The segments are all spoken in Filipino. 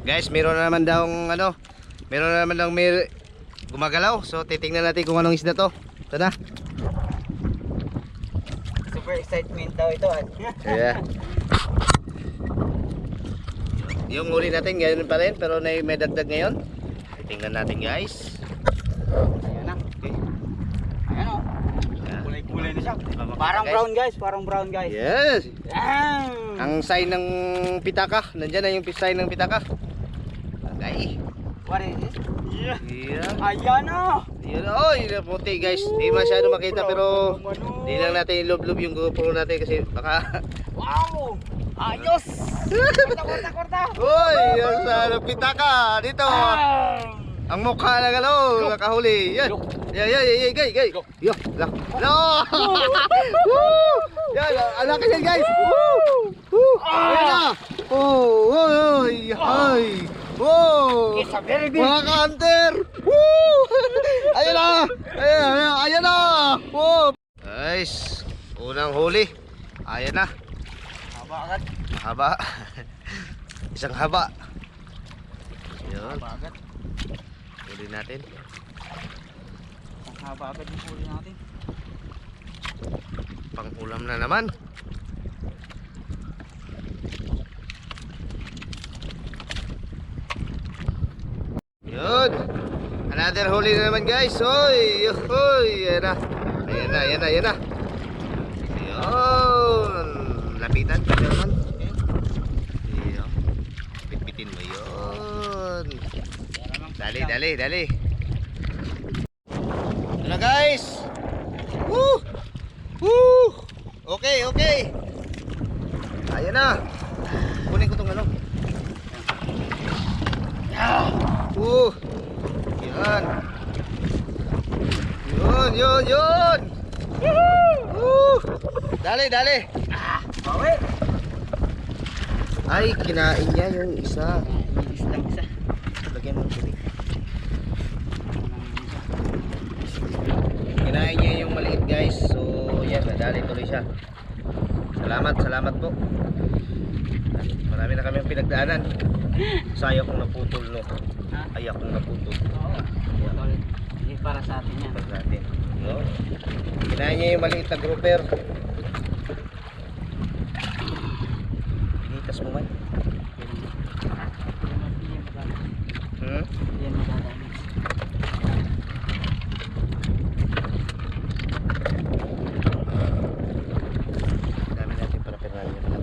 Guys, meron na naman daw meron na naman daw may gumagalaw. So titingnan natin kung anong isda to. Ito na. Super excitement daw ito. Yeah. Yung huli natin ganyan pa rin, pero may dagdag ngayon. Tingnan natin guys. Ayan na. Okay. Ayan o. Yeah. Kulay-kulay na siya. Parang brown guys. Parang brown guys. Yes. Ayan. Ang sign ng pitaka. Nandyan na yung sign ng pitaka. Okay. What is this? Yeah. Ayan na. Yun, oh, yun ang puti guys. Hindi masyado makita pero hindi lang natin ilob-lob yung GoPro natin kasi baka Wow. Ayos. Korta. uy, yung sa pitaka dito. Ang mukha ng nakahuli. Yan. Yan, gay. Yo, la. No. Woo! Yan, anak yan guys. Woo! Ayan na. Oh, ay. Whoa! It's a very big. Mga ka-hunter! Woo! Ayan na! Ayan na! Woo! Guys, unang huli. Ayan na. Haba agad. Haba. Isang haba. Yun. Haba agad. Huli natin. Ang haba agad yung huli natin. Pang ulam na naman. Yun. Another huli na naman guys. Hoy. Ayan na. Ayan na. Yun. Lapitan pa naman. Yun. Pitpitin mo yun. Dali. Ito na guys. Woo. Okay. Ayan na. Kunin ko itong ano. Yan. Yun. Dali. Bawi. Ay, kinain niya yung isa. Isang isa. Lagyan mo ng tubig. Kinain niya yung maliit guys. So, yan, nadali tuloy siya. Salamat po. Marami na kami pinagdaanan. Saya kong naputol no. Ay akong naputol. Oo. Hindi para sa atin yan. Para sa atin. No? Kinain niya yung maliit na grouper. Pinitas mo man. Yan magdadaanin. Dami natin para pirahan niya pala.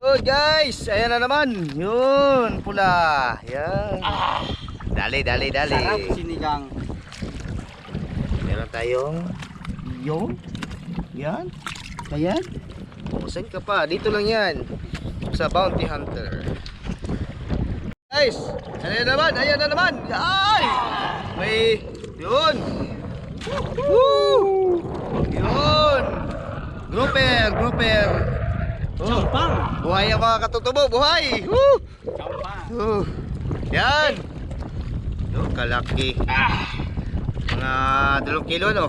Oh guys, ayan na naman. Yun, pula. Yan. Dali. Sarap sinigang. Meron tayong yung. Yan. Ayan. Saan ka pa? Dito lang yan. Sa Bounty Hunter. Guys, ayan na naman. Ay! May, yun. Woo! Yun. Grouper. Champang. Buhay ang mga katutubo, buhay! Woo! Champang. Yan! Yung kalaki. Mga 2 kilo, no?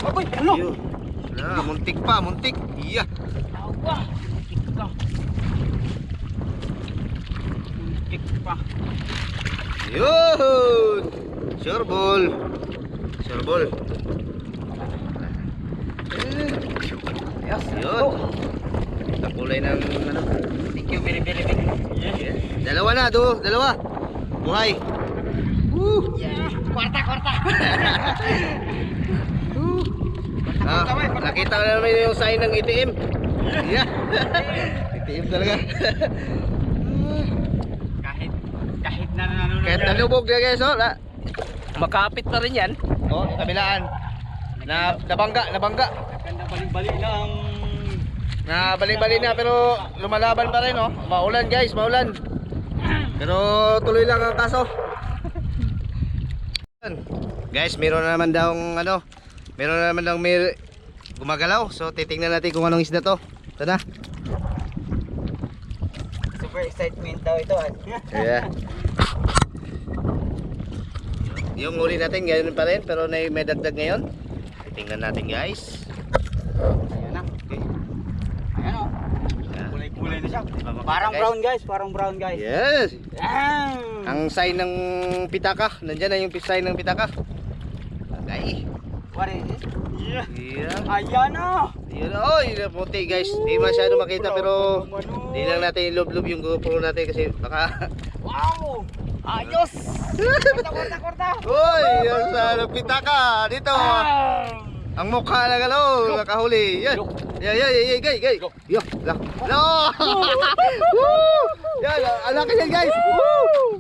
Aboy, ano? Yun. Muntik pa. Iya. Awa. Muntik pa. Yun! Sureball. Yes. Yun. Ang kulay ng ano. Thank you very big. Yes. Dalawa na, dalawa. Buhay. Woo! Yeah. Kwarta. Nakita ko na naman yung sign ng ITM. Yeah. ITM talaga. Kahit na nanonood. Kahit nalubog na guys, oh. Makapit na rin yan. Oh, kabilaan. Nabangga. Ganda balik-balik lang. Balik-balik na pero lumalaban pa rin, oh. Maulan guys, maulan. Pero tuloy lang ang kaso. Guys, meron na naman daw may gumagalaw. So titingnan natin kung anong isda to. Ito na. Super excitement daw ito. Yeah. Yung huli natin ganyan pa rin pero may dagdag ngayon. Tingnan natin guys. Ayan na. Okay. Ayan o. Yeah. Kulay na siya. Parang brown guys, parang brown guys. Yes. Yan. Ang sign ng pitaka. Nandiyan na yung sign ng pitaka. Okay. What is it? Yeah. Yeah. Ayan na. Yun, oh, yun ang puti guys. Di masyado makita pero di lang natin ilub-lub yung GoPro natin kasi baka Wow! Ayos! Korta! Uy, yun sa pitaka dito. Ang mukha lang ano, nakahuli. Yan. Yan, gay. Yo, la. No! Woo! Yan, anak yan guys. Woo!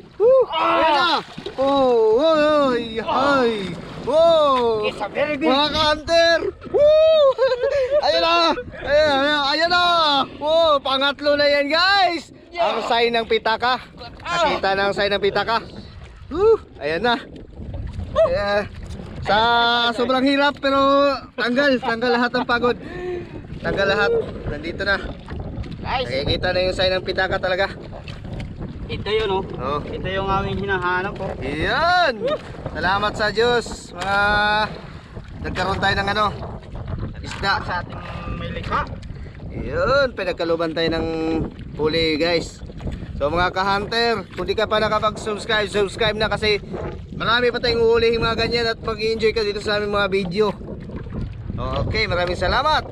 Yan na. Oh, ay. Wow! It's a very big. Mga ka-hunter! Woo! Ayan na! Wow, pangatlo na yan guys! Ang sign ng pitaka. Nakita na ang sign ng pitaka. Woo! Ayan na. Sa sobrang hirap pero tanggal lahat ng pagod. Tanggal lahat. Nandito na. Guys, Nakikita na yung sign ng pitaka talaga. ito yun oh. Oh. Ito yung aming hinahanap oh. Yan! Salamat sa Diyos. Mga nagkaroon tayo ng ano, isda. Sa ating may likha. Yun, pinagkaluban tayo ng huli guys. So mga ka-hunter, kung di ka pa nakapag-subscribe, subscribe na kasi marami pa tayong uhulihin mga ganyan at mag-enjoy ka dito sa aming mga video. Okay, maraming salamat.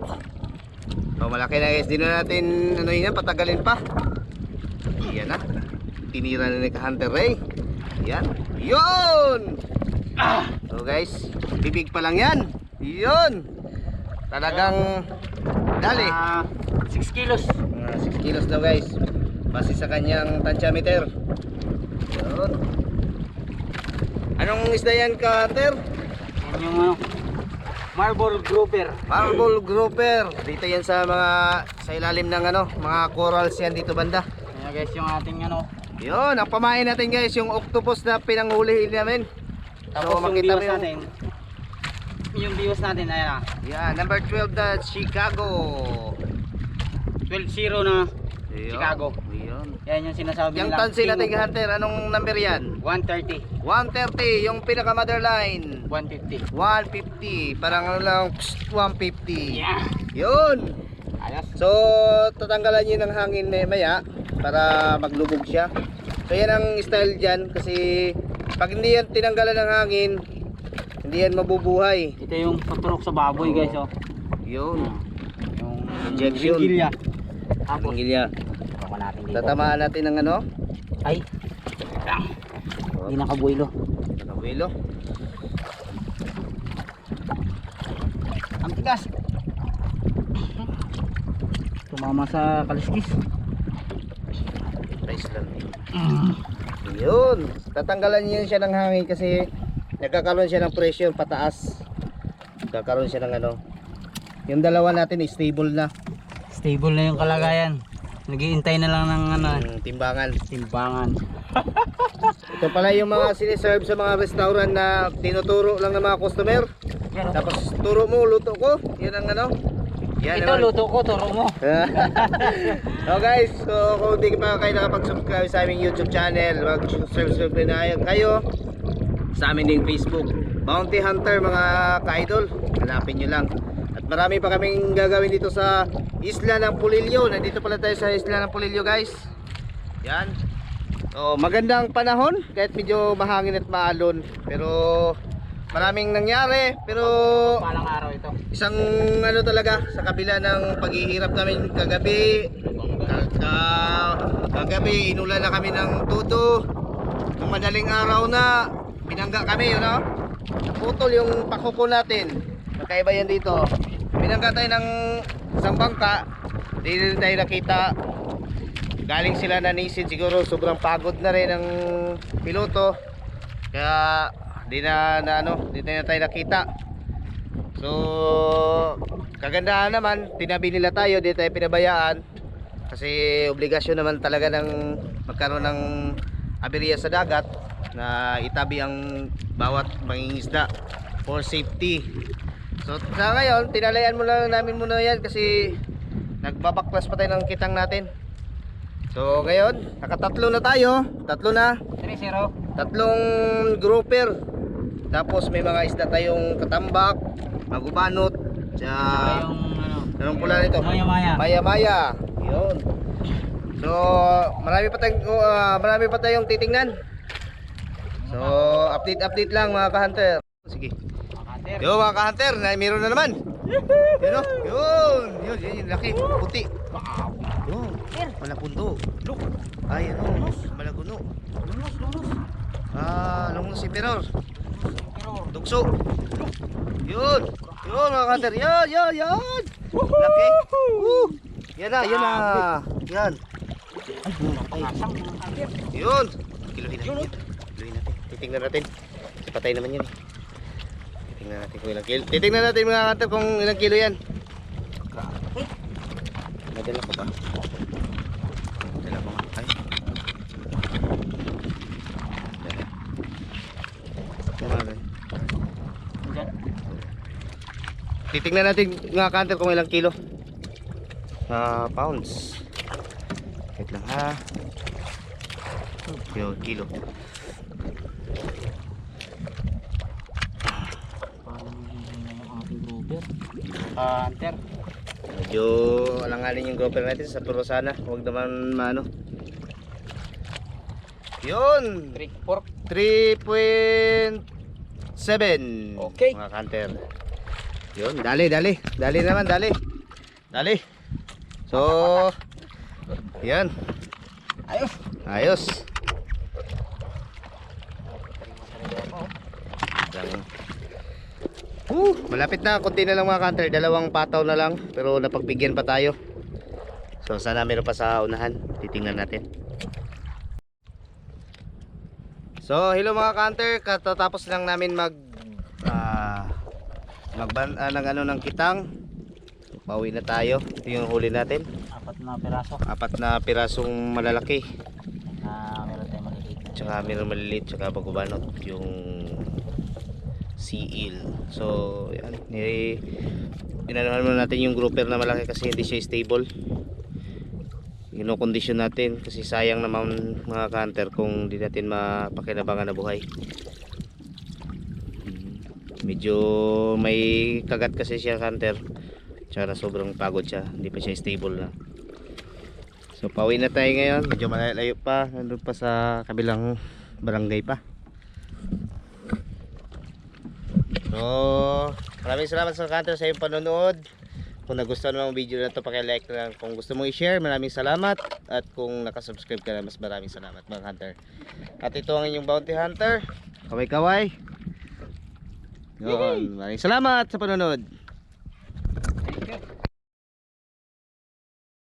So malaki na guys, di na natin ano yun, patagalin pa. Yan na. Tinira na ni ka-hunter Ray. Yan. Yun! So guys, bibig pa lang yan. Yun! Talagang dali. 6 kilos. Mga 6 kilos daw guys. Base sa kanyang tantiameter. Yun. Anong isda yan ka-hunter? Yan yung ano, marble grouper. Marble grouper. Dito yan sa mga sa ilalim ng ano, mga corals yan dito banda. Yan guys yung ating ano. Yun, ang pamain natin guys, yung octopus na pinanghulihin namin. Tapos yung makita mo biwas natin. Yung biwas natin, ayan ah. Yeah, number 12 na Chicago. 12-0 na Yun. Chicago. Yun. Yan yung sinasabi Yung nila. tansi natin ka-hunter, anong number yan? 130. 130, yung pinaka mother line. 150. 150, parang ano lang, 150. Yeah. Yun. Ayos. So, tatanggalan nyo ng hangin maya para maglubog siya. So, yan ang style dyan kasi pag hindi yan tinanggalan ng hangin, hindi yan mabubuhay. Ito yung paturok sa baboy guys oh. Yun. Yung Injection. gilya. Tapos, Pangilya. baka natin dito. Tatamaan natin ng ano? Ay. Hindi nakabuelo. Nakabuelo. Ang tigas. Tumama sa kaliskis. Price lang. Yun. Tatanggalan niyo siya ng hangin kasi nagkakaroon siya ng pressure pataas. Nagkakaroon siya ng ano. Yung dalawa natin stable na. Stable na yung kalagayan. Naghihintay na lang ng ano, Timbangan. timbangan. Ito pala yung mga siniserve sa mga restaurant na tinuturo lang ng mga customer. Tapos turo mo, luto ko. Yan ang ano. Yan Ito naman. luto ko, turo mo. So guys, so kung hindi pa kayo nakapag-subscribe sa aming YouTube channel, mag-subscribe na kayo sa amin ding Facebook, Bounty Hunter mga ka-idol. Hanapin nyo lang. At marami pa kaming gagawin dito sa Isla ng Pulilio. Nandito pala tayo sa Isla ng Pulilio guys. Yan. So magandang panahon kahit medyo mahangin at maalon. Pero maraming nangyari. Pero Palang araw ito. isang ano talaga sa kabila ng paghihirap namin kagabi. Kagabi inulan na kami ng todo. Nung madaling araw na binangga kami, you know? Naputol yung pakuko natin. Magkaiba yan dito. Binangga tayo ng isang bangka. Hindi rin tayo nakita. Galing sila na nisid siguro. Sobrang pagod na rin ng piloto. Kaya di na tayo nakita. So kagandahan naman, tinabi nila tayo, di tayo pinabayaan. Kasi obligasyon naman talaga ng magkaroon ng aberya sa dagat na itabi ang bawat mangingisda for safety. So sa ngayon, tinalayan namin muna yan kasi nagbabaklas pa tayo ng kitang natin. So ngayon, nakatatlo na tayo. Tatlo na. 3-0. Tatlong grouper. Tapos may mga isda tayong katambak, magubanot, Yung ano, anong pula nito? maya-maya. Maya-maya. Yun. So, marami pa tayong titingnan. So, update lang mga ka-hunter. Sige. Hunter. Yo mga ka-hunter, mayroon na naman. Yun o, yun, laki, puti. Yun, wala punto. Look. Ay, ano, malaguno. Lunos. Lungos si Peror. Pero, Tukso. Yun mga ka-hunter, yun. Laki. Yan na. Yan. Ay, napakasang mga hunter. yun. Kiluhin natin. Titingnan natin. Kasi patay naman yun eh. Titingnan natin kung ilang kilo. Titingnan natin mga ka-hunter kung ilang kilo yan. Grabe. Madala ko ba? Madala ko nga. Ay. Diyan. Titingnan natin mga ka-hunter kung ilang kilo. Pounds. Wait lang ha. Kilo. Hunter. Medyo alanganin yung grouper natin sa puro sana. Huwag naman maano. Yun. 3.7. Okay. Mga ka-hunter. Yun, dali naman. So, yan. Ayos. Malapit na, konti na lang mga ka-hunter. Dalawang pataw na lang, pero napagbigyan pa tayo. So sana meron pa sa unahan. Titingnan natin. So hello mga ka-hunter, katatapos lang namin ng kitang. Pauwi na tayo. Ito yung huli natin. 4 na piraso. 4 na pirasong malalaki. Meron tayong maliliit. Tsaka meron maliliit, tsaka bagubanot yung seal. So yan, inanuhan muna natin yung grouper na malaki kasi hindi siya stable. Ino-condition natin kasi sayang naman mga ka-hunter kung di natin mapakinabangan na buhay. Medyo may kagat kasi siya ka-hunter, tsaka sobrang pagod siya, hindi pa siya stable na. So pauwi na tayo ngayon, medyo malayo pa, nandun pa sa kabilang barangay pa. So maraming salamat sa ka-hunter sa iyong panonood. Kung nagustuhan mo ang video na ito, paki-like lang. Kung gusto mong i-share, maraming salamat. At kung nakasubscribe ka na, mas maraming salamat mga hunter. At ito ang inyong bounty hunter. Kaway-kaway. Yun, maraming salamat sa panonood.